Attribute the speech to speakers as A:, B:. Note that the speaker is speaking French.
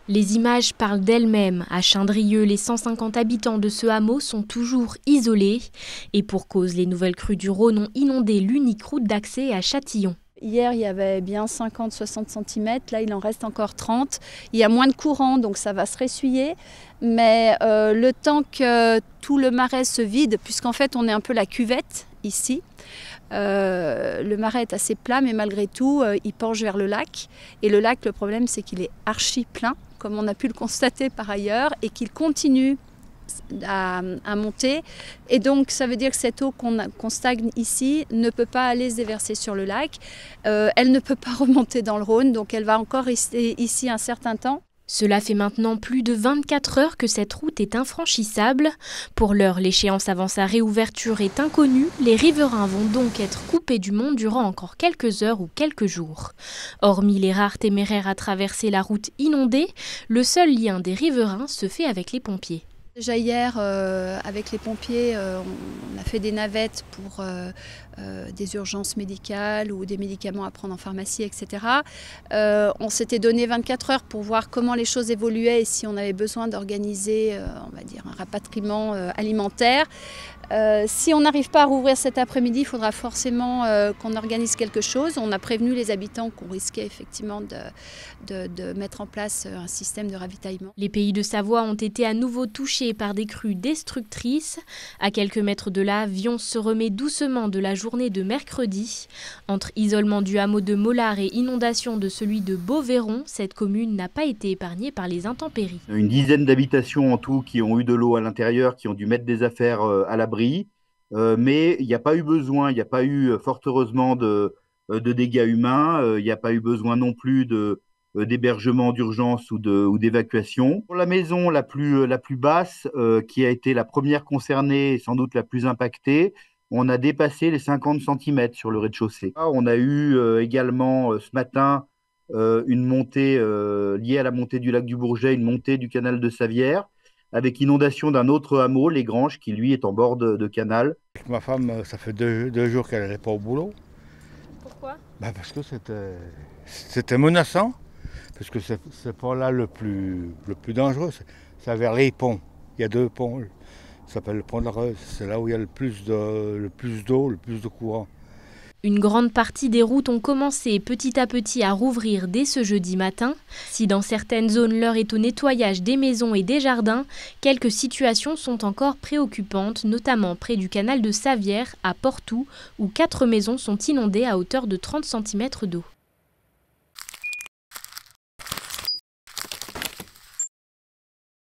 A: Les images parlent d'elles-mêmes. À Chindrieux, les 150 habitants de ce hameau sont toujours isolés. Et pour cause, les nouvelles crues du Rhône ont inondé l'unique route d'accès à Châtillon.
B: Hier, il y avait bien 50-60 cm, là il en reste encore 30. Il y a moins de courant, donc ça va se ressuyer. Mais le temps que tout le marais se vide, puisqu'en fait on est un peu la cuvette ici, le marais est assez plat, mais malgré tout, il penche vers le lac. Et le lac, le problème, c'est qu'il est archi plein, comme on a pu le constater par ailleurs, et qu'il continue à monter. Et donc, ça veut dire que cette eau qu'on stagne ici ne peut pas aller se déverser sur le lac. Elle ne peut pas remonter dans le Rhône, donc elle va encore rester ici un certain temps.
A: Cela fait maintenant plus de 24 heures que cette route est infranchissable. Pour l'heure, l'échéance avant sa réouverture est inconnue. Les riverains vont donc être coupés du monde durant encore quelques heures ou quelques jours. Hormis les rares téméraires à traverser la route inondée, le seul lien des riverains se fait avec les pompiers.
B: Déjà hier, avec les pompiers, on a fait des navettes pour des urgences médicales ou des médicaments à prendre en pharmacie, etc. On s'était donné 24 heures pour voir comment les choses évoluaient et si on avait besoin d'organiser, on va dire, un rapatriement alimentaire. Si on n'arrive pas à rouvrir cet après-midi, il faudra forcément qu'on organise quelque chose. On a prévenu les habitants qu'on risquait effectivement de mettre en place un système de ravitaillement.
A: Les Pays de Savoie ont été à nouveau touchés par des crues destructrices. À quelques mètres de là, Vions se remet doucement de la journée de mercredi. Entre isolement du hameau de Mollard et inondation de celui de Beauvairon, cette commune n'a pas été épargnée par les intempéries.
C: Une dizaine d'habitations en tout qui ont eu de l'eau à l'intérieur, qui ont dû mettre des affaires à l'abri. Mais il n'y a pas eu besoin, il n'y a pas eu fort heureusement de dégâts humains, il n'y a pas eu besoin non plus d'hébergement d'urgence ou d'évacuation. Pour la maison la plus basse, qui a été la première concernée et sans doute la plus impactée, on a dépassé les 50 cm sur le rez-de-chaussée. On a eu également ce matin une montée liée à la montée du lac du Bourget, une montée du canal de Savière, avec inondation d'un autre hameau, Les Granges, qui lui est en bord de canal.
D: Ma femme, ça fait deux jours qu'elle n'allait pas au boulot.
B: Pourquoi ?
D: Parce que c'était menaçant, parce que c'est pas là le plus dangereux, c'est vers les ponts. Il y a deux ponts, ça s'appelle le pont de la Reuse, c'est là où il y a le plus d'eau, le plus de courant.
A: Une grande partie des routes ont commencé petit à petit à rouvrir dès ce jeudi matin. Si dans certaines zones l'heure est au nettoyage des maisons et des jardins, quelques situations sont encore préoccupantes, notamment près du canal de Savière à Portou, où 4 maisons sont inondées à hauteur de 30 cm d'eau.